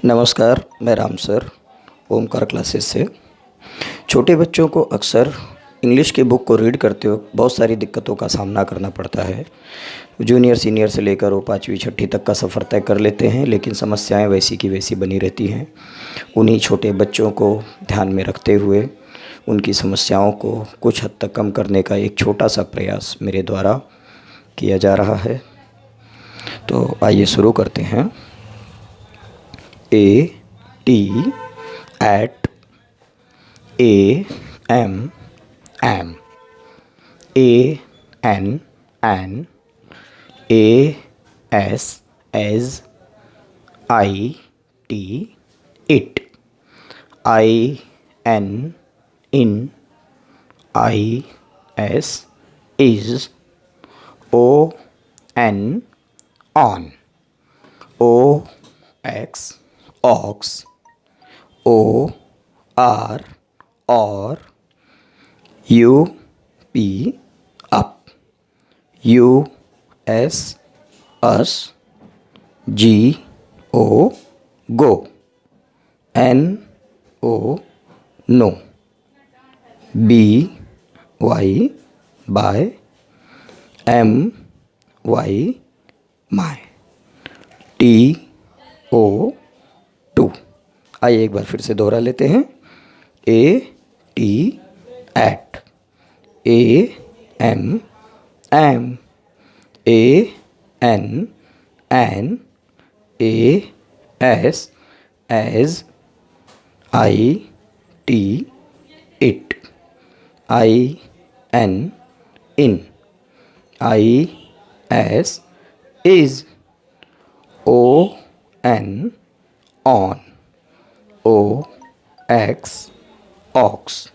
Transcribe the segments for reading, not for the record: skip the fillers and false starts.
नमस्कार, मैं Ram sir, Omkar classes से। छोटे बच्चों को अक्सर इंग्लिश की बुक को रीड करते वक्त बहुत सारी दिक्कतों का सामना करना पड़ता है। जूनियर सीनियर से लेकर वो 5वीं 6ठी तक का सफ़र तय कर लेते हैं, लेकिन समस्याएं वैसी की वैसी बनी रहती हैं। उन्हीं छोटे बच्चों को ध्यान में रखते हुए उनकी समस्याओं को कुछ हद तक कम करने का एक छोटा सा प्रयास मेरे द्वारा किया जा रहा है। तो आइए शुरू करते हैं। AT at AM am AN AS IT it IN IS is ON on OX ox OR or UP up US us GO go NO no BY by MY my TO to. आइए एक बार फिर से दोहरा लेते हैं। AT at AM am AN AS as IT it IN IS is ON on OX ox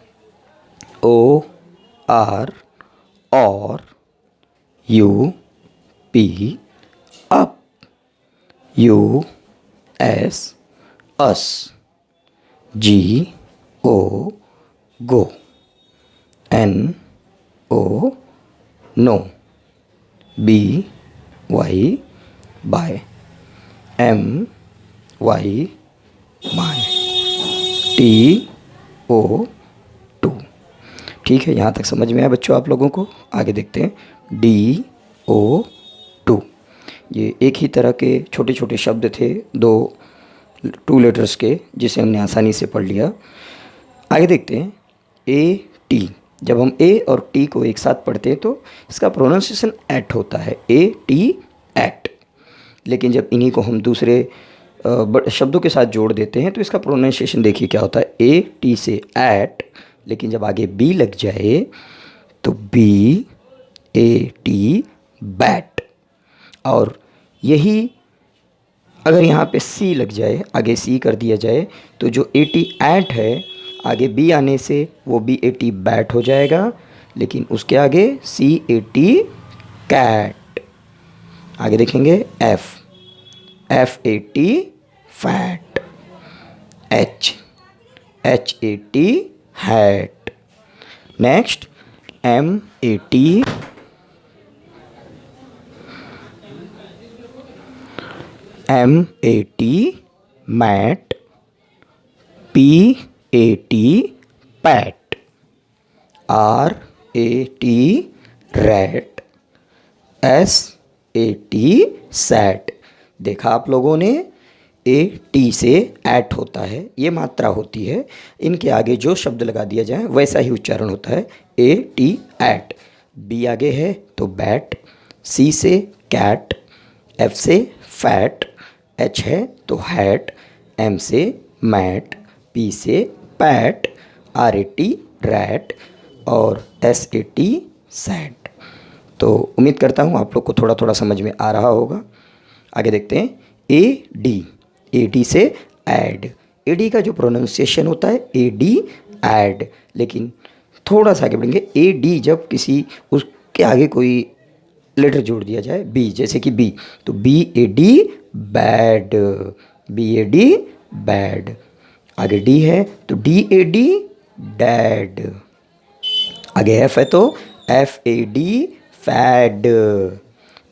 OR or UP up US us GO go NO no BY by MY my TO to. ठीक है, यहाँ तक समझ में आया बच्चों आप लोगों को। आगे देखते हैं। DO2 ये एक ही तरह के छोटे छोटे शब्द थे, टू लेटर्स के, जिसे हमने आसानी से पढ़ लिया। आगे देखते हैं। AT जब हम A और T को एक साथ पढ़ते हैं तो इसका प्रोनाउंसिएशन एट होता है, AT एट। लेकिन जब इन्हीं को हम दूसरे शब्दों के साथ जोड़ देते हैं तो इसका प्रोनाउंसिएशन देखिए क्या होता है, AT से एट, लेकिन जब आगे B लग जाए तो BAT बैट। और यही अगर यहाँ पे C लग जाए, आगे C कर दिया जाए, तो जो AT एट है आगे B आने से वो BAT बैट हो जाएगा, लेकिन उसके आगे CAT कैट। आगे देखेंगे FAT fat, HAT hat. Next MAT mat, PAT pat, RAT rat, SAT sat. देखा आप लोगों ने, AT से एट होता है, ये मात्रा होती है। इनके आगे जो शब्द लगा दिया जाए वैसा ही उच्चारण होता है, AT एट। B आगे है तो बैट, C से कैट, F से फैट, H है तो हैट, M से मैट, P से पैट, RAT रैट और SAT सैट। तो उम्मीद करता हूँ आप लोग को थोड़ा थोड़ा समझ में आ रहा होगा। आगे देखते हैं। AD से ऐड। AD का जो प्रोनाउंसिएशन होता है AD ऐड, लेकिन थोड़ा सा आगे बढ़ेंगे। AD जब किसी उसके आगे कोई लेटर जोड़ दिया जाए, B जैसे कि B, तो BAD बैड, BAD बैड। आगे D है तो DAD डैड। आगे F है तो FAD fad.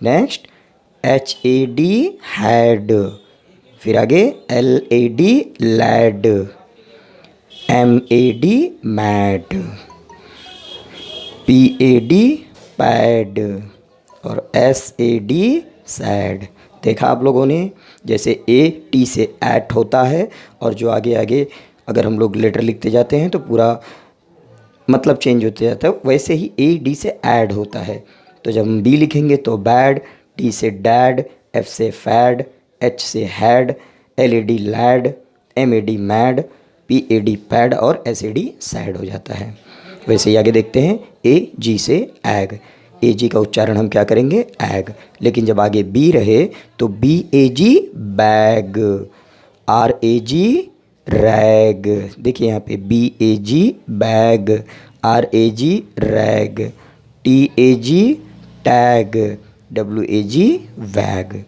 Next HAD had, फिर आगे LAD lad, MAD mad, PAD pad और SAD सैड। देखा आप लोगों ने, जैसे AT से एट होता है और जो आगे आगे अगर हम लोग लेटर लिखते जाते हैं तो पूरा मतलब चेंज होते जाता है, वैसे ही AD से ऐड होता है। तो जब हम B लिखेंगे तो बैड, T से डैड, F से फैड, H से had, LAD lad, MAD mad, PAD pad और SAD सैड हो जाता है। वैसे ही आगे देखते हैं AG से एग। AG का उच्चारण हम क्या करेंगे, एग। लेकिन जब आगे B रहे तो BAG बैग, RAG रैग। देखिए यहाँ पे BAG bag, RAG rag, TAG tag, WAG वैग।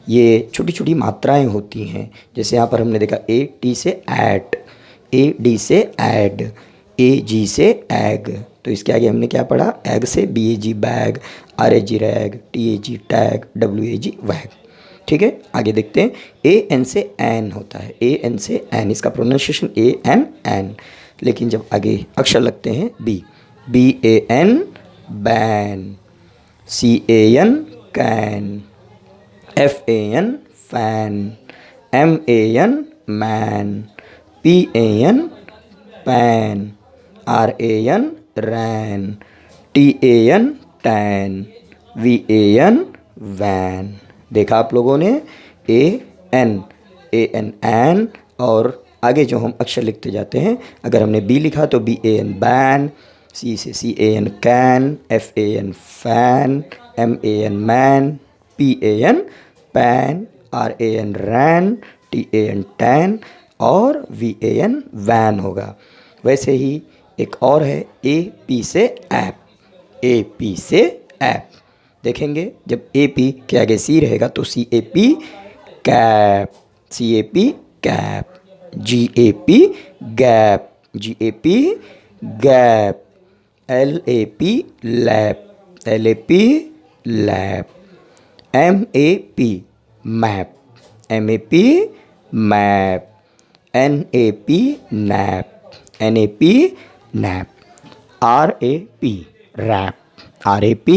ये छोटी छोटी मात्राएं होती हैं। जैसे यहाँ पर हमने देखा AT से एट, AD से ऐड, AG से एग। तो इसके आगे हमने क्या पढ़ा, एग से BAG bag, RAG rag, TAG tag, WAG वैग। ठीक है, आगे देखते हैं AN से एन होता है, AN से एन, इसका प्रोनाउंसिएशन AN एन। लेकिन जब आगे अक्षर लगते हैं BAN ban, CAN can, FAN fan, MAN man, PAN pan, RAN ran, TAN tan, VAN van. देखा आप लोगों ने, AN एन और आगे जो हम अक्षर लिखते जाते हैं, अगर हमने B लिखा तो BAN बैन, C से CAN can, FAN fan, MAN man, PAN pan, RAN ran, TAN tan और VAN वैन होगा। वैसे ही एक और है AP से ऐप, AP से ऐप। देखेंगे जब AP के आगे C रहेगा तो CAP cap, CAP cap, GAP gap, GAP gap, LAP lap, LAP lap, MAP map, MAP map, NAP nap, NAP nap, RAP rap, RAP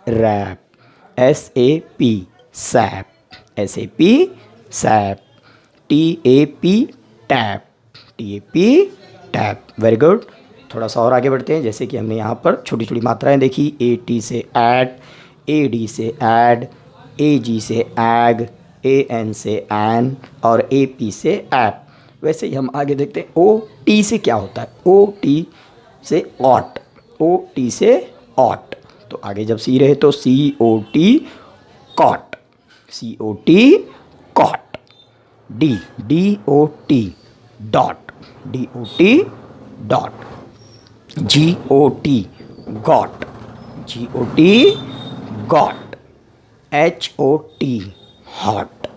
rap, SAP sap, SAP sap, TAP tap, TAP tap. Very good. थोड़ा सा और आगे बढ़ते हैं। जैसे कि हमने यहाँ पर छोटी छोटी मात्राएं देखी, AT से एट, AD से ऐड, AG से एग, AN से एन और AP से ऐप। वैसे ही हम आगे देखते हैं OT से क्या होता है, OT से ऑट, OT से ऑट। तो आगे जब C रहे तो COT cot, COT cot, DOT dot, DOT dot, GOT got, GOT got, HOT hot,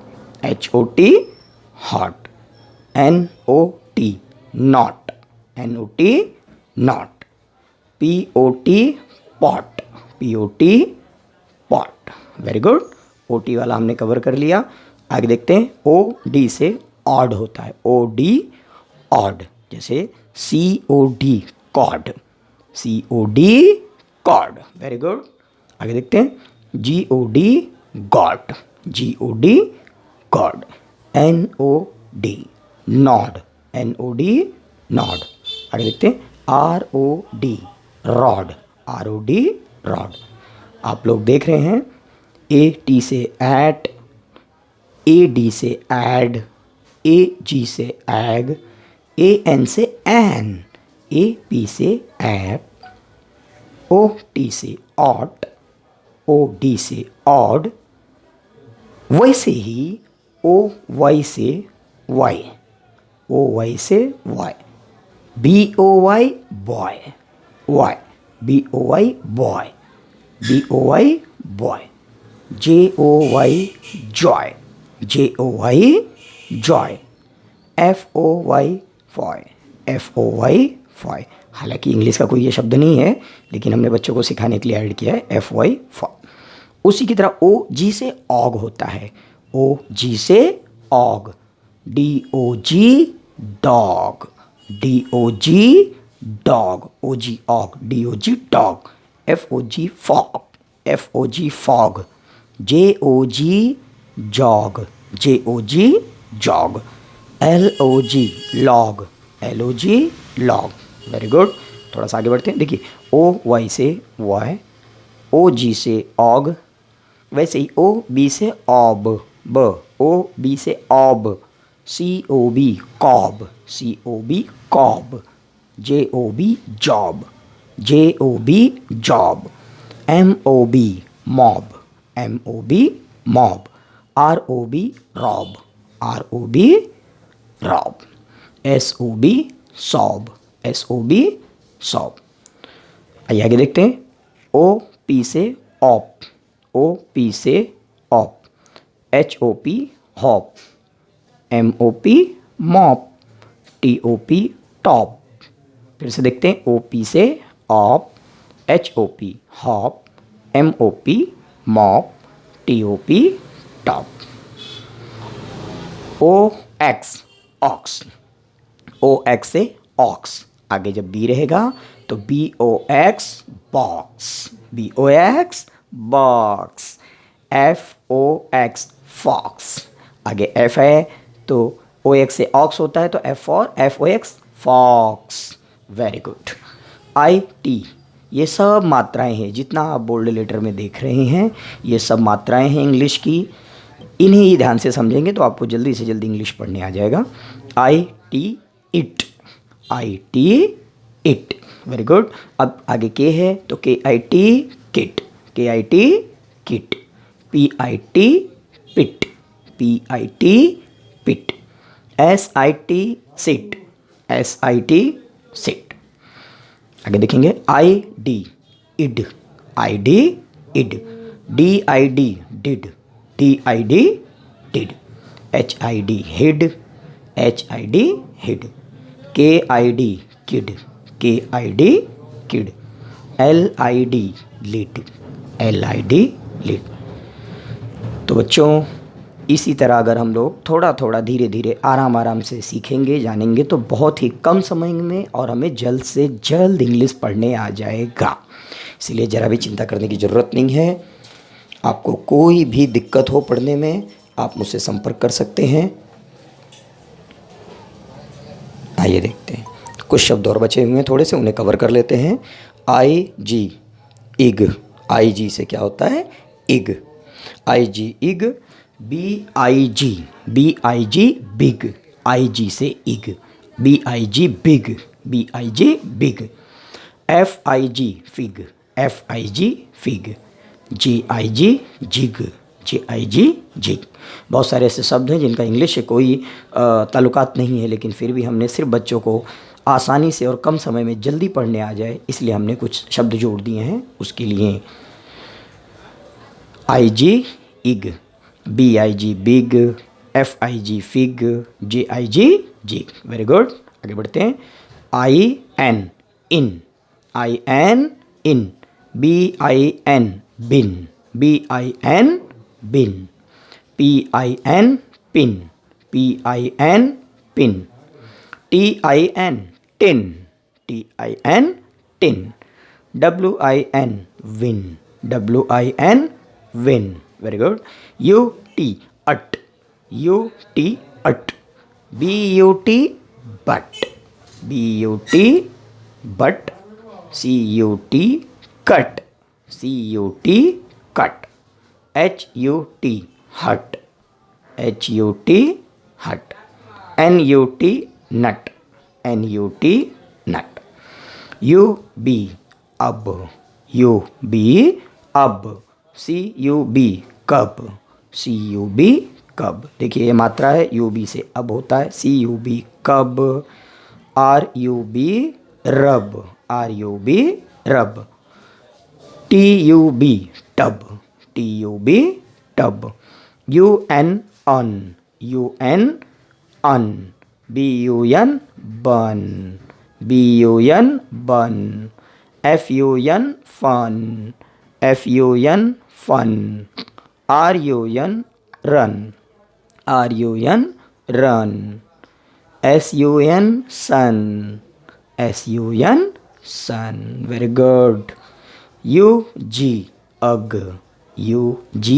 HOT hot, NOT not, NOT not, POT pot, POT pot. Very good. OT वाला हमने cover कर लिया। आगे देखते हैं OD से ऑड होता है, OD ऑड। जैसे COD cod, COD cod. Very good. आगे देखते हैं GOD god, GOD god, NOD nod, NOD nod. आगे देखते हैं ROD रॉड, ROD रॉड। आप लोग देख रहे हैं AT से एट, AD से ऐड, AG से एग, AN से एन, AP से ऐप, OT से ऑट, OD से ऑड। वैसे ही OY से वाई, OY से y, BOY boy, y, BOY boy, BOY boy, JOY joy, JOY joy, FOY foy, FOY foy. हालांकि इंग्लिश का कोई ये शब्द नहीं है, लेकिन हमने बच्चों को सिखाने के लिए ऐड किया है FY फॉय। उसी की तरह OG से ऑग होता है, OG से og, D-O-G dog, D-O-G dog, O-G og, D-O-G dog, F-O-G fog, F-O-G fog, J-O-G jog, J-O-G jog, L-O-G log, L-O-G log. Very good. थोड़ा सा आगे बढ़ते हैं। देखिए O-Y से वाई, O-G से ऑग, वैसे ही O-B से ऑब, ब, O-B से ob, C-O-B cob, C-O-B cob, J-O-B job, J-O-B job, M-O-B mob, M-O-B mob, R-O-B rob, R-O-B rob, S-O-B sob, S-O-B sob. आइए आगे देखते हैं। O-P से ऑप, O-P से op, H-O-P hop, M-O-P mop, T-O-P top. फिर से देखते हैं। O-P से op, H-O-P hop, M-O-P mop, T-O-P top. O-X ox, O-X से ऑक्स, आगे जब B रहेगा तो B-O-X box, B-O-X box, F-O-X fox, आगे F है तो O-X से ऑक्स होता है तो F for F-O-X fox. Very good. I-T, ये सब मात्राएं हैं, जितना आप बोल्ड लेटर में देख रहे हैं ये सब मात्राएं हैं इंग्लिश की। इन्हें ही ध्यान से समझेंगे तो आपको जल्दी से जल्दी इंग्लिश पढ़ने आ जाएगा। I-T it, I-T it, very good. अब आगे के है तो K-I-T kit, K-I-T kit, P-I-T pit, P-I-T pit, S-I-T sit, S-I-T sit. आगे देखेंगे। I-D id, I-D id, D-I-D did, D-I-D did, H-I-D hid, H-I-D hid, K-I-D kid, K-I-D kid, L-I-D lid, L-I-D lid. तो बच्चों इसी तरह अगर हम लोग थोड़ा थोड़ा धीरे धीरे आराम आराम से सीखेंगे जानेंगे तो बहुत ही कम समय में और हमें जल्द से जल्द इंग्लिश पढ़ने आ जाएगा। इसलिए ज़रा भी चिंता करने की ज़रूरत नहीं है। आपको कोई भी दिक्कत हो पढ़ने में आप मुझसे संपर्क कर सकते हैं। आइए देखते हैं, कुछ शब्द और बचे हुए हैं थोड़े से, उन्हें कवर कर लेते हैं। I-G इग, I-G से क्या होता है? इग, I-G ig, B-I-G, B-I-G big, I-G से ig, B-I-G big, B-I-G big, F-I-G fig, F-I-G fig, G-I-G jig, G-I-G jig. बहुत सारे ऐसे शब्द हैं जिनका इंग्लिश से कोई ताल्लुकात नहीं है, लेकिन फिर भी हमने सिर्फ बच्चों को आसानी से और कम समय में जल्दी पढ़ने आ जाए इसलिए हमने कुछ शब्द जोड़ दिए हैं उसके लिए। I-G ig, B-I-G big, F-I-G fig, G-I-G jig. Very good. आगे बढ़ते हैं। I-N in, I-N in, B-I-N bin, B-I-N bin, P-I-N pin, P-I-N pin, T-I-N tin, T-I-N tin, W-I-N win, W-I-N win. Very good. U-T ut, U-T ut, B-U-T but, B-U-T but, C-U-T cut, C-U-T cut, H-U-T hut, H-U-T हट, N-U-T नट, N-U-T नट, U-B अब, U-B अब, C-U-B कब, C-U-B कब। देखिए ये मात्रा है, U-B से अब होता है, C-U-B कब, R-U-B रब, R-U-B रब, T-U-B tub, T-U-B tub, U-N अन, U-N अन, B-U-N बन, B-U-N bun, F-U-N fun, F-U-N fun, R-U-N run, RUN run, SUN sun, SUN sun, very good. UG ug, UG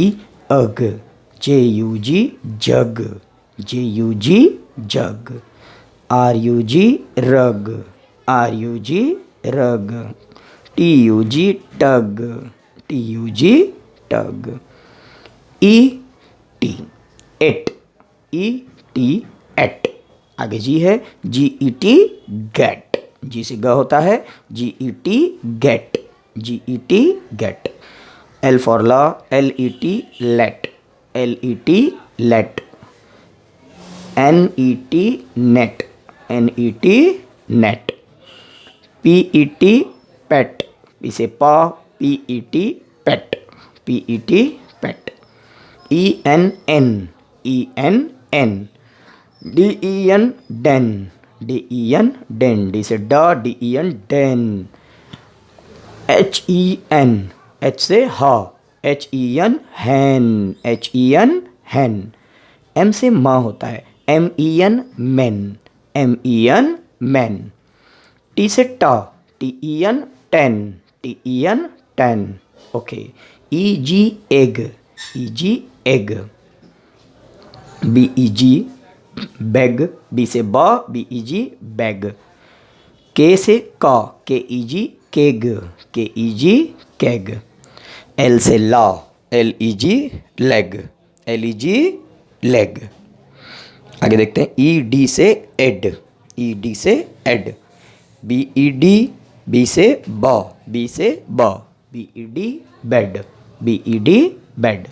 ug, JUG jug, JUG jug, RUG rug, RUG rug, TUG tug, TUG tug. ET et, ET et, आगे G है GET gate, जी से ग होता है GET get, GET get. L for law, LET let, LET let, NET net, NET net. PET pet, इसे पा, PET pet, PET pet. ENN, ENN, DEN den, DEN den, D से डा, DEN den. HEN, H से हा, HEN hen, HEN hen. M से माँ होता है MEN men, MEN men. T से टा, TEN ten, TEN ten. Okay. EG egg, EG egg. BEG beg, B से बा, BEG बैग. K से का, KEG keg, KEG keg. L से ला, LEG लेग, LEG लेग. आगे देखते हैं ED से एड, ED से एड. BED, B से बा, B से बा, BED bed, BED bed.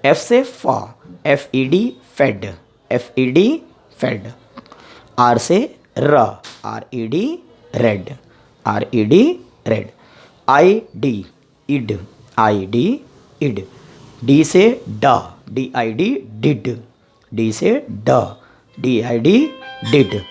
F से फा, FED fed, FED fed. R से रा, RED red, RED red. ID id, ID id. D से डा, DID डिड, D से डा, DID डिड.